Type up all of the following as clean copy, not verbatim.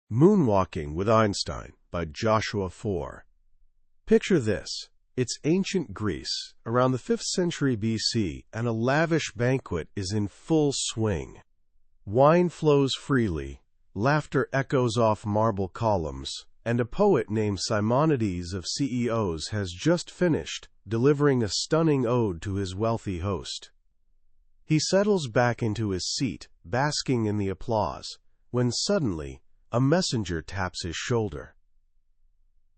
Moonwalking with Einstein by Joshua Foer. Picture this. It's ancient Greece, around the 5th century BC, and a lavish banquet is in full swing. Wine flows freely, laughter echoes off marble columns, and a poet named Simonides of CEOs has just finished, delivering a stunning ode to his wealthy host. He settles back into his seat, basking in the applause, when suddenly a messenger taps his shoulder.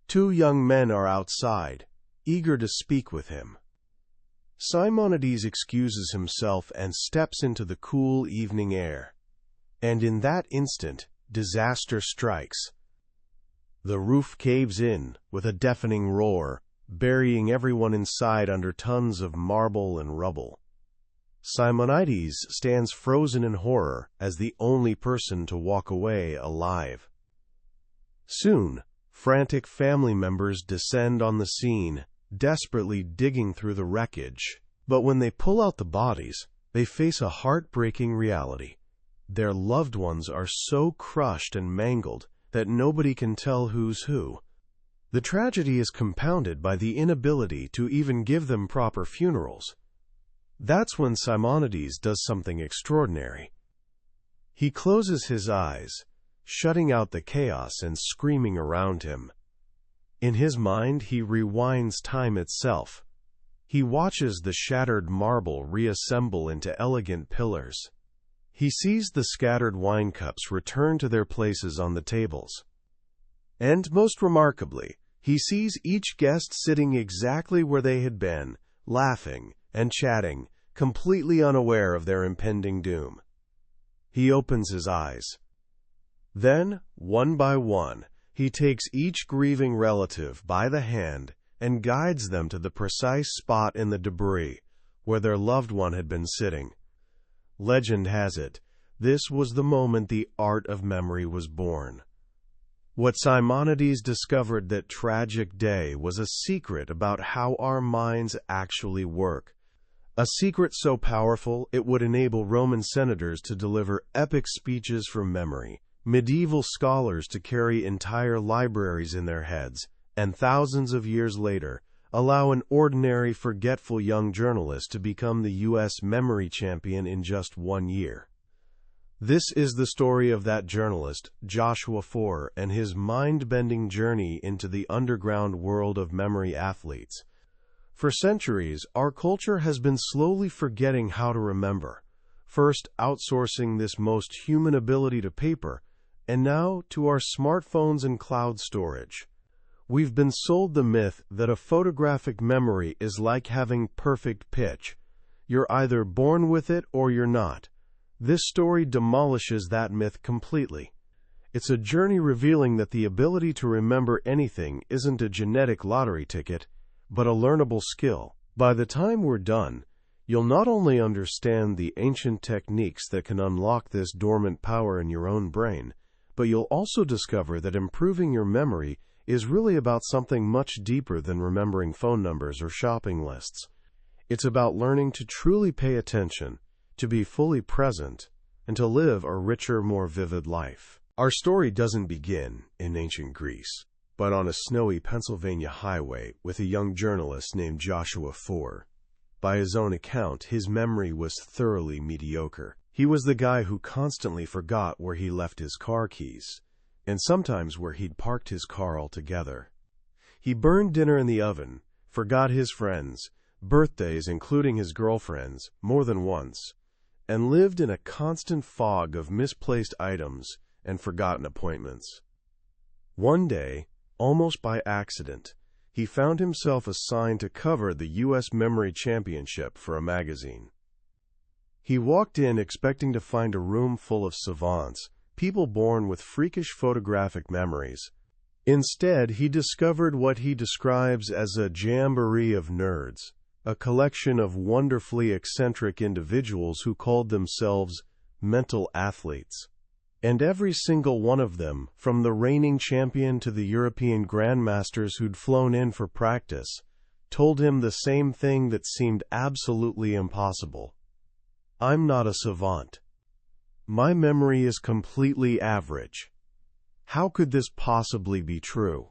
Two young men are outside, eager to speak with him. Simonides excuses himself and steps into the cool evening air. And in that instant, disaster strikes. The roof caves in with a deafening roar, burying everyone inside under tons of marble and rubble. Simonides stands frozen in horror as the only person to walk away alive. Soon, frantic family members descend on the scene, desperately digging through the wreckage. But when they pull out the bodies, they face a heartbreaking reality. Their loved ones are so crushed and mangled that nobody can tell who's who. The tragedy is compounded by the inability to even give them proper funerals. That's when Simonides does something extraordinary. He closes his eyes, shutting out the chaos and screaming around him. In his mind, he rewinds time itself. He watches the shattered marble reassemble into elegant pillars. He sees the scattered wine cups return to their places on the tables. And most remarkably, he sees each guest sitting exactly where they had been, laughing and chatting, completely unaware of their impending doom. He opens his eyes. Then, one by one, he takes each grieving relative by the hand and guides them to the precise spot in the debris where their loved one had been sitting. Legend has it, this was the moment the art of memory was born. What Simonides discovered that tragic day was a secret about how our minds actually work. A secret so powerful it would enable Roman senators to deliver epic speeches from memory, medieval scholars to carry entire libraries in their heads, and thousands of years later, allow an ordinary, forgetful young journalist to become the U.S. memory champion in just 1 year. This is the story of that journalist, Joshua Foer, and his mind-bending journey into the underground world of memory athletes. For centuries, our culture has been slowly forgetting how to remember, first outsourcing this most human ability to paper, and now to our smartphones and cloud storage. We've been sold the myth that a photographic memory is like having perfect pitch. You're either born with it or you're not. This story demolishes that myth completely. It's a journey revealing that the ability to remember anything isn't a genetic lottery ticket, but a learnable skill. By the time we're done, you'll not only understand the ancient techniques that can unlock this dormant power in your own brain, but you'll also discover that improving your memory is really about something much deeper than remembering phone numbers or shopping lists. It's about learning to truly pay attention, to be fully present, and to live a richer, more vivid life. Our story doesn't begin in ancient Greece, but on a snowy Pennsylvania highway with a young journalist named Joshua Foer. By his own account, his memory was thoroughly mediocre. He was the guy who constantly forgot where he left his car keys, and sometimes where he'd parked his car altogether. He burned dinner in the oven, forgot his friends, birthdays including his girlfriend's, more than once, and lived in a constant fog of misplaced items and forgotten appointments. One day, almost by accident, he found himself assigned to cover the U.S. Memory Championship for a magazine. He walked in expecting to find a room full of savants, people born with freakish photographic memories. Instead, he discovered what he describes as a jamboree of nerds, a collection of wonderfully eccentric individuals who called themselves mental athletes. And every single one of them, from the reigning champion to the European grandmasters who'd flown in for practice, told him the same thing that seemed absolutely impossible. I'm not a savant. My memory is completely average. How could this possibly be true?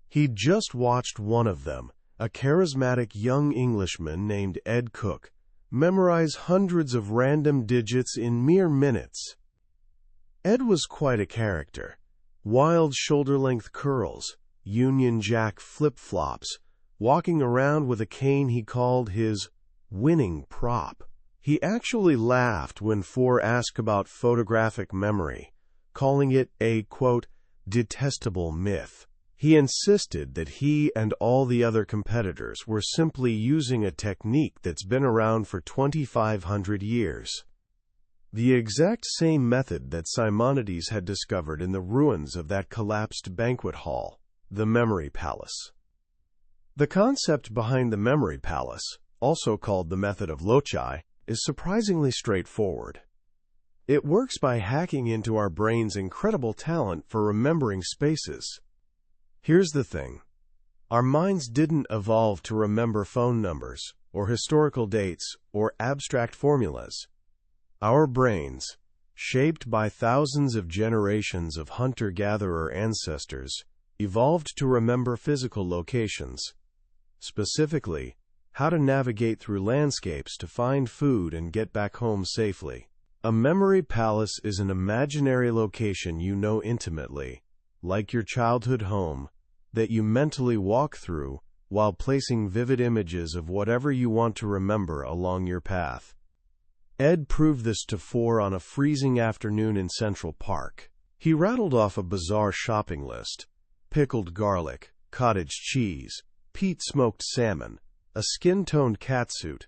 He'd just watched one of them, a charismatic young Englishman named Ed Cook, memorize hundreds of random digits in mere minutes. Ed was quite a character. Wild shoulder-length curls, Union Jack flip-flops, walking around with a cane he called his winning prop. He actually laughed when Foer asked about photographic memory, calling it a, quote, detestable myth. He insisted that he and all the other competitors were simply using a technique that's been around for 2,500 years. The exact same method that Simonides had discovered in the ruins of that collapsed banquet hall, the memory palace. The concept behind the memory palace, also called the method of loci, is surprisingly straightforward. It works by hacking into our brain's incredible talent for remembering spaces. Here's the thing. Our minds didn't evolve to remember phone numbers, or historical dates, or abstract formulas. Our brains, shaped by thousands of generations of hunter-gatherer ancestors, evolved to remember physical locations. Specifically, how to navigate through landscapes to find food and get back home safely. A memory palace is an imaginary location you know intimately, like your childhood home, that you mentally walk through while placing vivid images of whatever you want to remember along your path. Ed proved this to Foer on a freezing afternoon in Central Park. He rattled off a bizarre shopping list: pickled garlic, cottage cheese, peat smoked salmon, a skin-toned catsuit,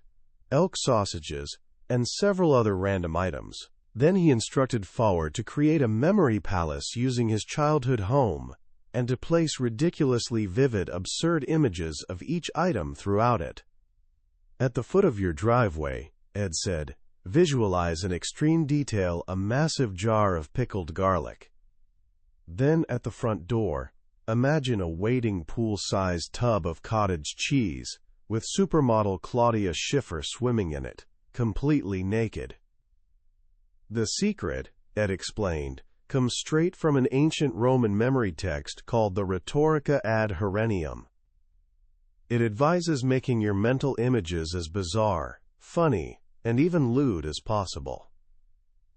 elk sausages, and several other random items. Then he instructed Foer to create a memory palace using his childhood home, and to place ridiculously vivid, absurd images of each item throughout it. At the foot of your driveway, Ed said, visualize in extreme detail a massive jar of pickled garlic. Then at the front door, imagine a waiting pool-sized tub of cottage cheese, with supermodel Claudia Schiffer swimming in it, completely naked. The secret, Ed explained, comes straight from an ancient Roman memory text called the Rhetorica ad Herennium. It advises making your mental images as bizarre, funny, and even lewd as possible.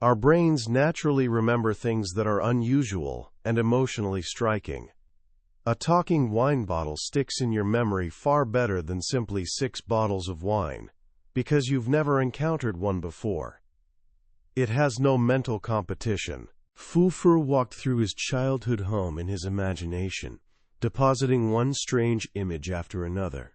Our brains naturally remember things that are unusual and emotionally striking. A talking wine bottle sticks in your memory far better than simply 6 bottles of wine, because you've never encountered one before. It has no mental competition. Foer walked through his childhood home in his imagination, depositing one strange image after another.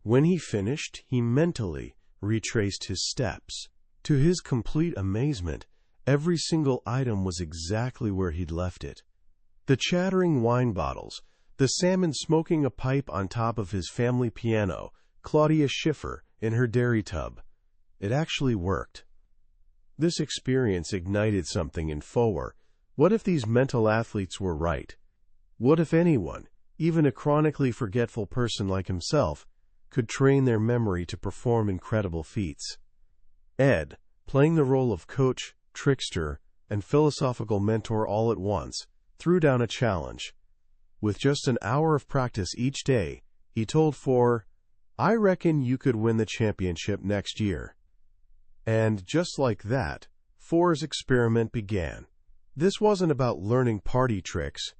When he finished, he mentally retraced his steps. To his complete amazement, every single item was exactly where he'd left it. The chattering wine bottles, the salmon smoking a pipe on top of his family piano, Claudia Schiffer in her dairy tub. It actually worked. This experience ignited something in Foer. What if these mental athletes were right? What if anyone, even a chronically forgetful person like himself, could train their memory to perform incredible feats? Ed, playing the role of coach, trickster, and philosophical mentor all at once, threw down a challenge. With just an hour of practice each day, he told Foer, "I reckon you could win the championship next year." And just like that, Foer's experiment began. This wasn't about learning party tricks.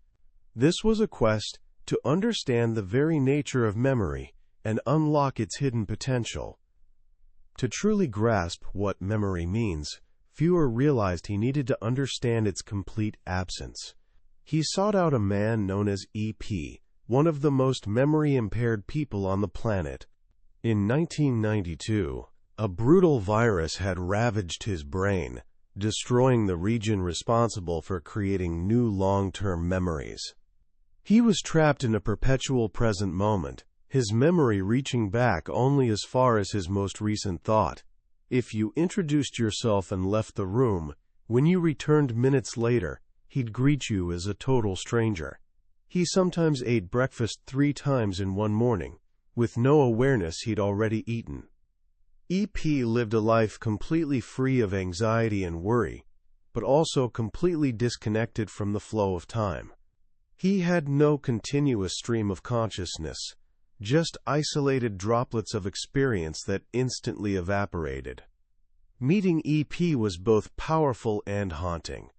This was a quest to understand the very nature of memory and unlock its hidden potential. To truly grasp what memory means, Foer realized he needed to understand its complete absence. He sought out a man known as EP, one of the most memory-impaired people on the planet. In 1992, a brutal virus had ravaged his brain, destroying the region responsible for creating new long-term memories. He was trapped in a perpetual present moment, his memory reaching back only as far as his most recent thought. If you introduced yourself and left the room, when you returned minutes later, he'd greet you as a total stranger. He sometimes ate breakfast 3 times in one morning, with no awareness he'd already eaten. EP lived a life completely free of anxiety and worry. but also completely disconnected from the flow of time. He had no continuous stream of consciousness, just isolated droplets of experience that instantly evaporated. Meeting EP was both powerful and haunting,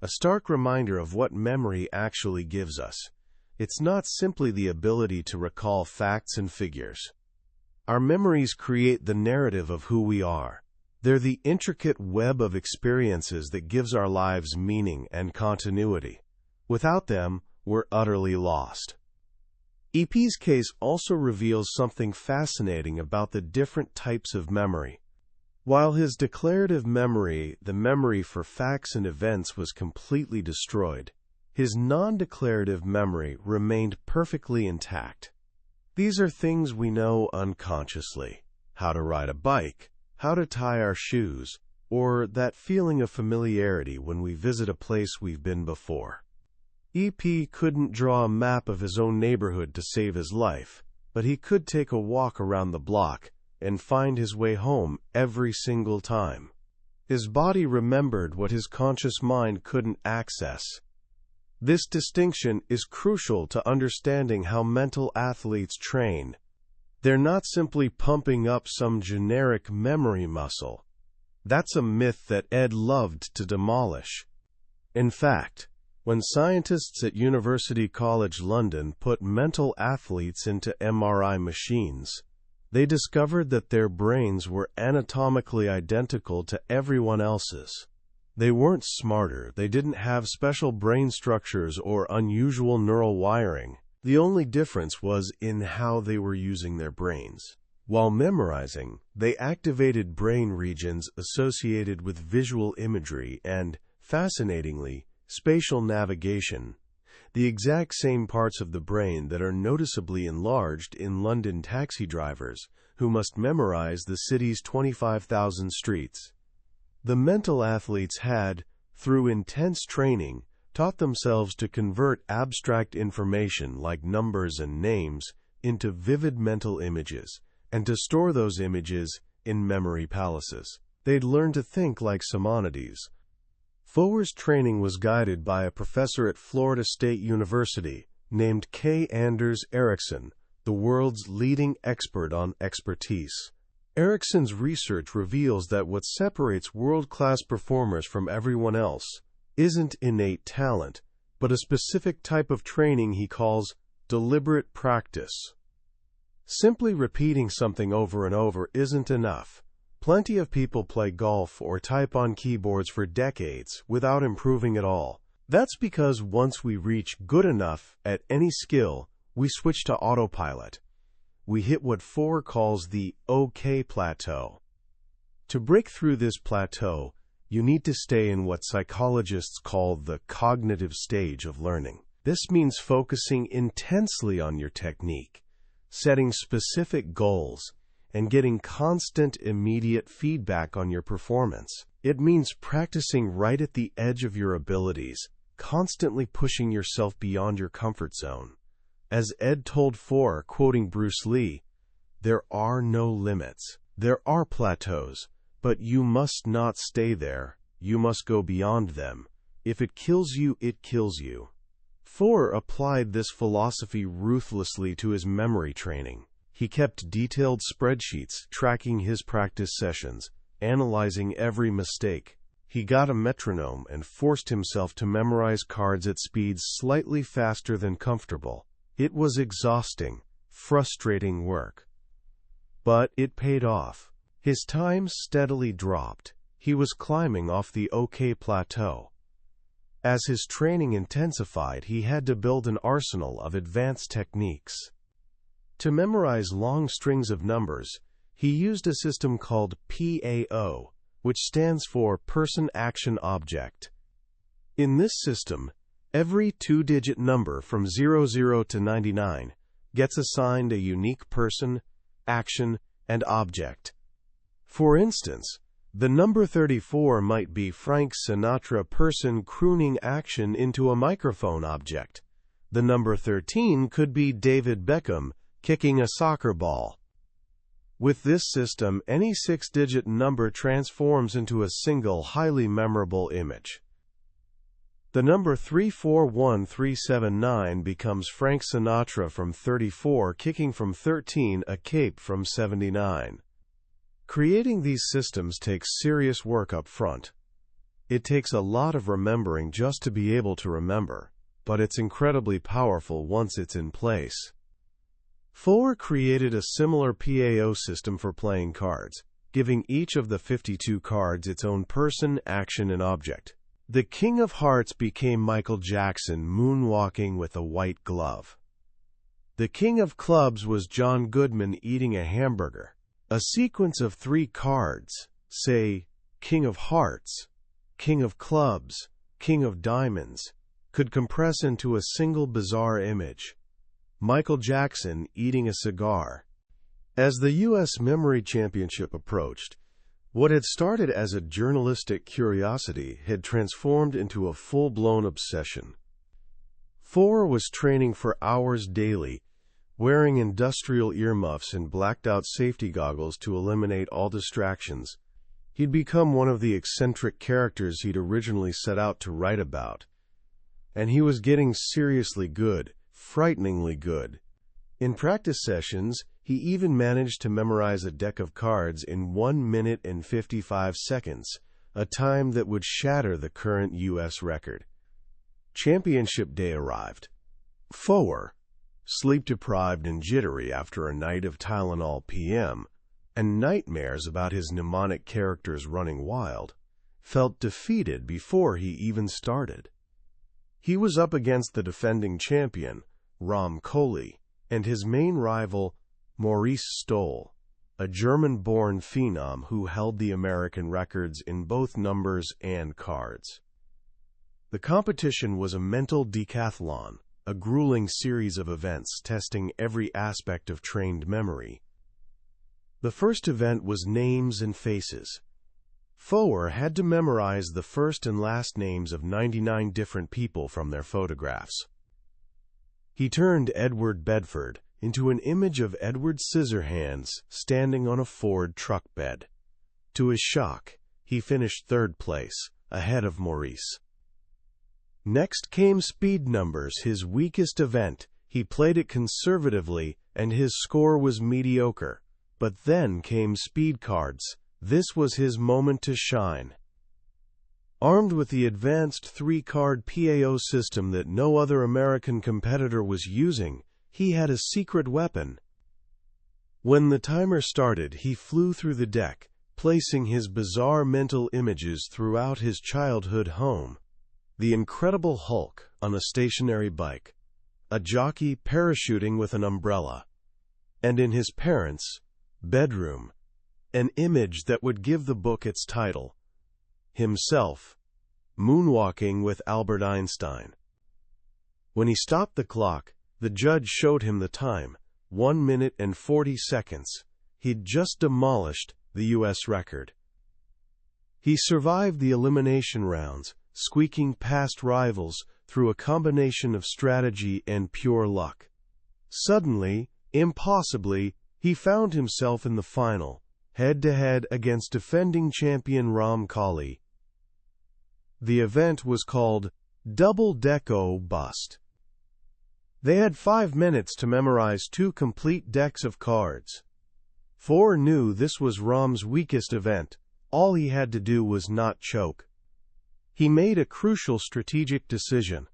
a stark reminder of what memory actually gives us. It's not simply the ability to recall facts and figures. Our memories create the narrative of who we are. They're the intricate web of experiences that gives our lives meaning and continuity. Without them, we're utterly lost. EP's case also reveals something fascinating about the different types of memory. While his declarative memory, the memory for facts and events, was completely destroyed, his non-declarative memory remained perfectly intact. These are things we know unconsciously: how to ride a bike, how to tie our shoes, or that feeling of familiarity when we visit a place we've been before. EP couldn't draw a map of his own neighborhood to save his life, but he could take a walk around the block and find his way home every single time. His body remembered what his conscious mind couldn't access. This distinction is crucial to understanding how mental athletes train. They're not simply pumping up some generic memory muscle. That's a myth that Ed loved to demolish. In fact, when scientists at University College London put mental athletes into MRI machines, they discovered that their brains were anatomically identical to everyone else's. They weren't smarter, they didn't have special brain structures or unusual neural wiring. The only difference was in how they were using their brains. While memorizing, they activated brain regions associated with visual imagery and, fascinatingly, spatial navigation, the exact same parts of the brain that are noticeably enlarged in London taxi drivers who must memorize the city's 25,000 streets. The mental athletes had, through intense training, taught themselves to convert abstract information like numbers and names into vivid mental images, and to store those images in memory palaces. They'd learned to think like Simonides. Foer's training was guided by a professor at Florida State University named K. Anders Ericsson, the world's leading expert on expertise. Ericsson's research reveals that what separates world-class performers from everyone else isn't innate talent, but a specific type of training he calls deliberate practice. Simply repeating something over and over isn't enough. Plenty of people play golf or type on keyboards for decades without improving at all. That's because once we reach good enough at any skill, we switch to autopilot. We hit what Foer calls the OK plateau. To break through this plateau, you need to stay in what psychologists call the cognitive stage of learning. This means focusing intensely on your technique, setting specific goals, and getting constant, immediate feedback on your performance. It means practicing right at the edge of your abilities, constantly pushing yourself beyond your comfort zone. As Ed told Foer, quoting Bruce Lee, "There are no limits. There are plateaus, but you must not stay there. You must go beyond them. If it kills you, it kills you." Foer applied this philosophy ruthlessly to his memory training. He kept detailed spreadsheets tracking his practice sessions, analyzing every mistake. He got a metronome and forced himself to memorize cards at speeds slightly faster than comfortable. It was exhausting, frustrating work. But it paid off. His time steadily dropped. He was climbing off the OK plateau. As his training intensified, he had to build an arsenal of advanced techniques. To memorize long strings of numbers, he used a system called PAO, which stands for Person Action Object. In this system, every two-digit number from 00 to 99 gets assigned a unique person, action, and object. For instance, the number 34 might be Frank Sinatra person crooning action into a microphone object. The number 13 could be David Beckham kicking a soccer ball. With this system, any six-digit number transforms into a single, highly memorable image. The number 341379 becomes Frank Sinatra from 34, kicking from 13, a cape from 79. Creating these systems takes serious work up front. It takes a lot of remembering just to be able to remember, but it's incredibly powerful once it's in place. Foer created a similar PAO system for playing cards, giving each of the 52 cards its own person, action, and object. The King of Hearts became Michael Jackson moonwalking with a white glove. The King of Clubs was John Goodman eating a hamburger. A sequence of 3 cards, say, King of Hearts, King of Clubs, King of Diamonds, could compress into a single bizarre image. Michael Jackson eating a cigar. As the U.S. Memory Championship approached, what had started as a journalistic curiosity had transformed into a full-blown obsession. Foer was training for hours daily, wearing industrial earmuffs and blacked-out safety goggles to eliminate all distractions. He'd become one of the eccentric characters he'd originally set out to write about. And he was getting seriously good, frighteningly good. In practice sessions, he even managed to memorize a deck of cards in 1 minute and 55 seconds, a time that would shatter the current U.S. record. Championship day arrived. Foer, sleep-deprived and jittery after a night of Tylenol PM, and nightmares about his mnemonic characters running wild, felt defeated before he even started. He was up against the defending champion, Ram Kohli, and his main rival, Maurice Stoll, a German-born phenom who held the American records in both numbers and cards. The competition was a mental decathlon, a grueling series of events testing every aspect of trained memory. The first event was names and faces. Foer had to memorize the first and last names of 99 different people from their photographs. He turned Edward Bedford into an image of Edward Scissorhands standing on a Ford truck bed. To his shock, he finished 3rd place, ahead of Maurice. Next came speed numbers, his weakest event. He played it conservatively, and his score was mediocre. But then came speed cards. This was his moment to shine. Armed with the advanced 3-card PAO system that no other American competitor was using, he had a secret weapon. When the timer started, he flew through the deck, placing his bizarre mental images throughout his childhood home. The Incredible Hulk on a stationary bike, a jockey parachuting with an umbrella, and in his parents' bedroom, an image that would give the book its title, himself, Moonwalking with Albert Einstein. When he stopped the clock, the judge showed him the time, 1 minute and 40 seconds. He'd just demolished the U.S. record. He survived the elimination rounds, squeaking past rivals through a combination of strategy and pure luck. Suddenly, impossibly, he found himself in the final, head-to-head against defending champion Ram Kohli. The event was called Double Deco Bust. They had 5 minutes to memorize 2 complete decks of cards. Foer knew this was Ram's weakest event. All he had to do was not choke. He made a crucial strategic decision.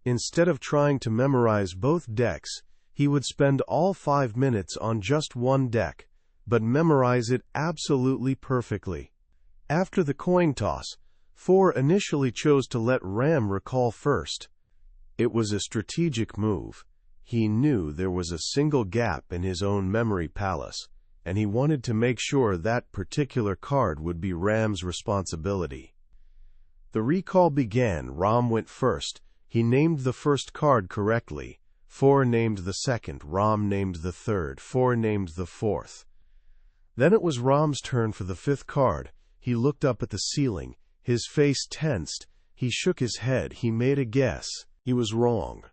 Instead of trying to memorize both decks, he would spend all 5 minutes on just one deck, but memorize it absolutely perfectly. After the coin toss, Foer initially chose to let Ram recall first. It was a strategic move. He knew there was a single gap in his own memory palace, and he wanted to make sure that particular card would be Ram's responsibility. The recall began. Ram went first. He named the first card correctly. Foer named the second. Ram named the third. Foer named the fourth. Then it was Ram's turn for the 5th card. He looked up at the ceiling. His face tensed. He shook his head. He made a guess. He was wrong.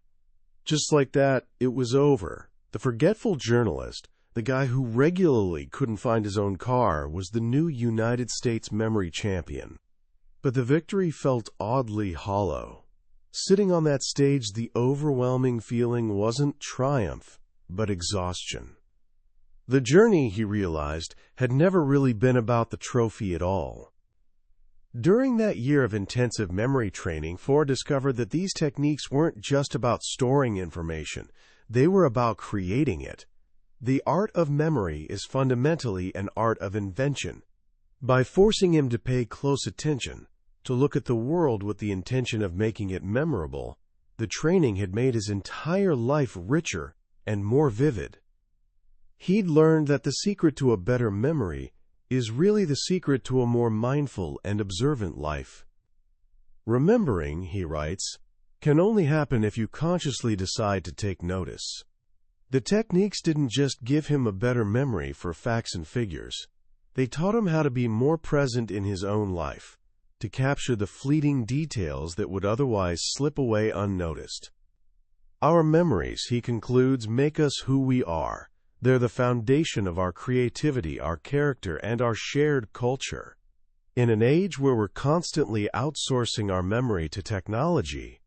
Just like that, it was over. The forgetful journalist, the guy who regularly couldn't find his own car, was the new United States memory champion. But the victory felt oddly hollow. Sitting on that stage, the overwhelming feeling wasn't triumph, but exhaustion. The journey, he realized, had never really been about the trophy at all. During that year of intensive memory training, Foer discovered that these techniques weren't just about storing information, they were about creating it. The art of memory is fundamentally an art of invention. By forcing him to pay close attention, to look at the world with the intention of making it memorable, the training had made his entire life richer and more vivid. He'd learned that the secret to a better memory is really the secret to a more mindful and observant life. Remembering, he writes, can only happen if you consciously decide to take notice. The techniques didn't just give him a better memory for facts and figures. They taught him how to be more present in his own life, to capture the fleeting details that would otherwise slip away unnoticed. Our memories, he concludes, make us who we are. They're the foundation of our creativity, our character, and our shared culture. In an age where we're constantly outsourcing our memory to technology,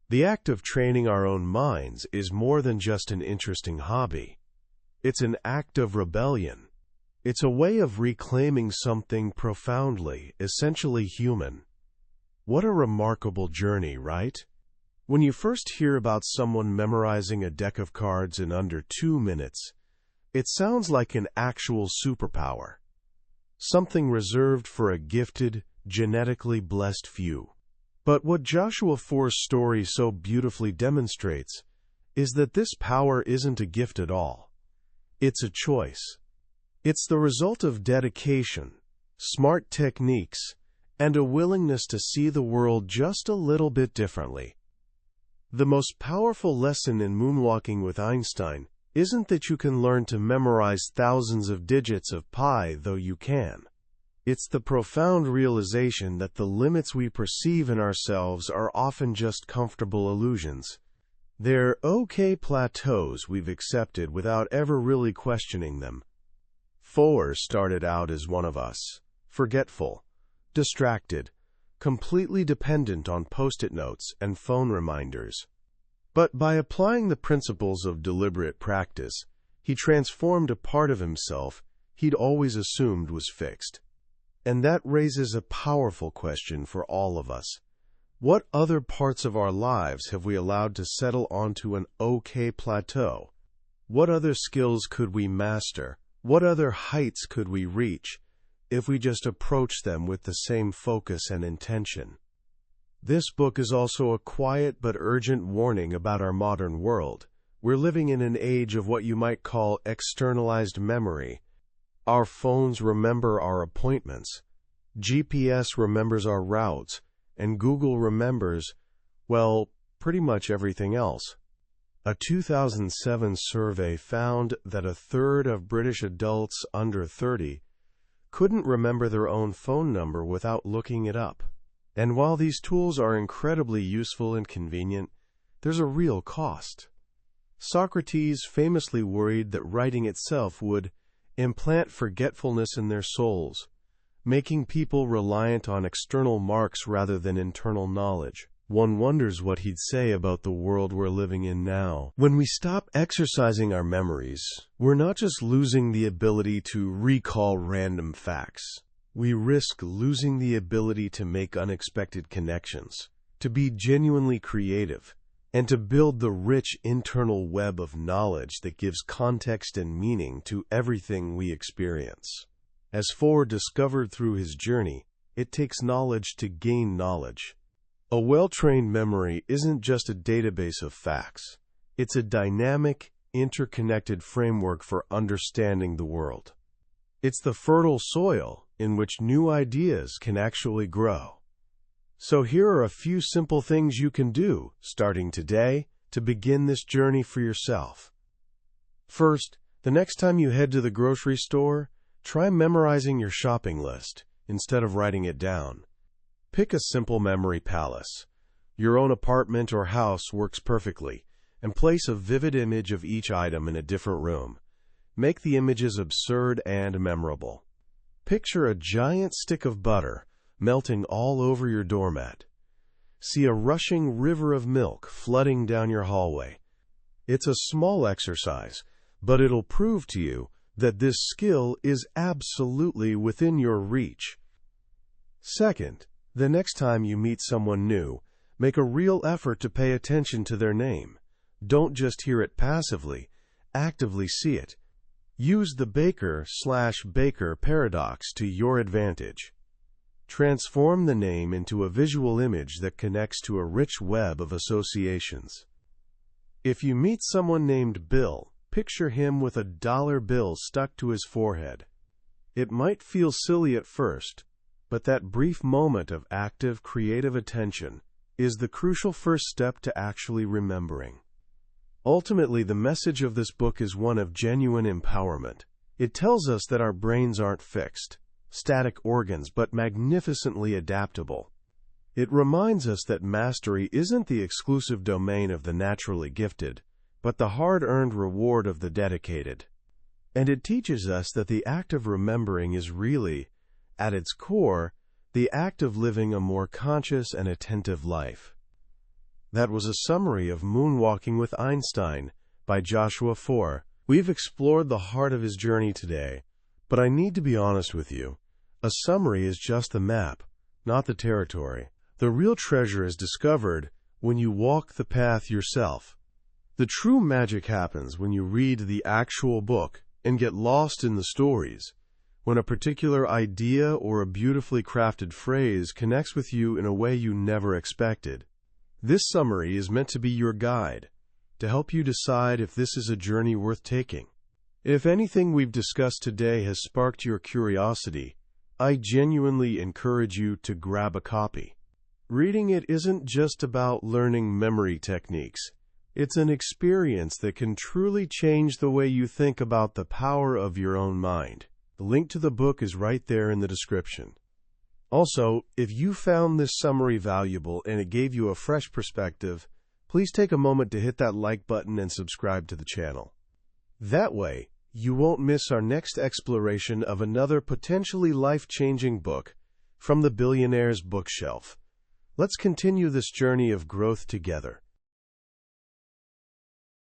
the act of training our own minds is more than just an interesting hobby. It's an act of rebellion. It's a way of reclaiming something profoundly, essentially human. What a remarkable journey, right? When you first hear about someone memorizing a deck of cards in under 2 minutes, it sounds like an actual superpower, something reserved for a gifted, genetically blessed few. But what Joshua Foer's story so beautifully demonstrates is that this power isn't a gift at all. It's a choice. It's the result of dedication, smart techniques, and a willingness to see the world just a little bit differently. The most powerful lesson in Moonwalking with Einstein isn't that you can learn to memorize thousands of digits of pi, though you can. It's the profound realization that the limits we perceive in ourselves are often just comfortable illusions. They're okay plateaus we've accepted without ever really questioning them. Foer started out as one of us, forgetful, distracted, completely dependent on post-it notes and phone reminders. But by applying the principles of deliberate practice, he transformed a part of himself he'd always assumed was fixed. And that raises a powerful question for all of us. What other parts of our lives have we allowed to settle onto an okay plateau? What other skills could we master? What other heights could we reach if we just approach them with the same focus and intention? This book is also a quiet but urgent warning about our modern world. We're living in an age of what you might call externalized memory. Our phones remember our appointments, GPS remembers our routes, and Google remembers, well, pretty much everything else. A 2007 survey found that a third of British adults under 30 couldn't remember their own phone number without looking it up. And while these tools are incredibly useful and convenient, there's a real cost. Socrates famously worried that writing itself would implant forgetfulness in their souls, making people reliant on external marks rather than internal knowledge. One wonders what he'd say about the world we're living in now. When we stop exercising our memories, we're not just losing the ability to recall random facts. We risk losing the ability to make unexpected connections, to be genuinely creative, and to build the rich internal web of knowledge that gives context and meaning to everything we experience. As Foer discovered through his journey, it takes knowledge to gain knowledge. A well-trained memory isn't just a database of facts. It's a dynamic, interconnected framework for understanding the world. It's the fertile soil in which new ideas can actually grow. So here are a few simple things you can do, starting today, to begin this journey for yourself. First, the next time you head to the grocery store, try memorizing your shopping list instead of writing it down. Pick a simple memory palace. Your own apartment or house works perfectly, and place a vivid image of each item in a different room. Make the images absurd and memorable. Picture a giant stick of butter melting all over your doormat. see a rushing river of milk flooding down your hallway. It's a small exercise, but it'll prove to you that this skill is absolutely within your reach. Second, the next time you meet someone new, make a real effort to pay attention to their name. Don't just hear it passively, actively see it. Use the baker/baker paradox to your advantage. Transform the name into a visual image that connects to a rich web of associations. If you meet someone named Bill, picture him with a dollar bill stuck to his forehead. It might feel silly at first, but that brief moment of active, creative attention is the crucial first step to actually remembering. Ultimately, the message of this book is one of genuine empowerment. It tells us that our brains aren't fixed, static organs, but magnificently adaptable. It reminds us that mastery isn't the exclusive domain of the naturally gifted, but the hard-earned reward of the dedicated. And it teaches us that the act of remembering is really, at its core, the act of living a more conscious and attentive life. That was a summary of Moonwalking with Einstein by Joshua Foer. We've explored the heart of his journey today, but I need to be honest with you. A summary is just the map, not the territory. The real treasure is discovered when you walk the path yourself. The true magic happens when you read the actual book and get lost in the stories, when a particular idea or a beautifully crafted phrase connects with you in a way you never expected. This summary is meant to be your guide, to help you decide if this is a journey worth taking. If anything we've discussed today has sparked your curiosity, I genuinely encourage you to grab a copy. Reading it isn't just about learning memory techniques. It's an experience that can truly change the way you think about the power of your own mind. The link to the book is right there in the description. Also, if you found this summary valuable and it gave you a fresh perspective, please take a moment to hit that like button and subscribe to the channel. That way, you won't miss our next exploration of another potentially life-changing book from the billionaire's bookshelf. Let's continue this journey of growth together.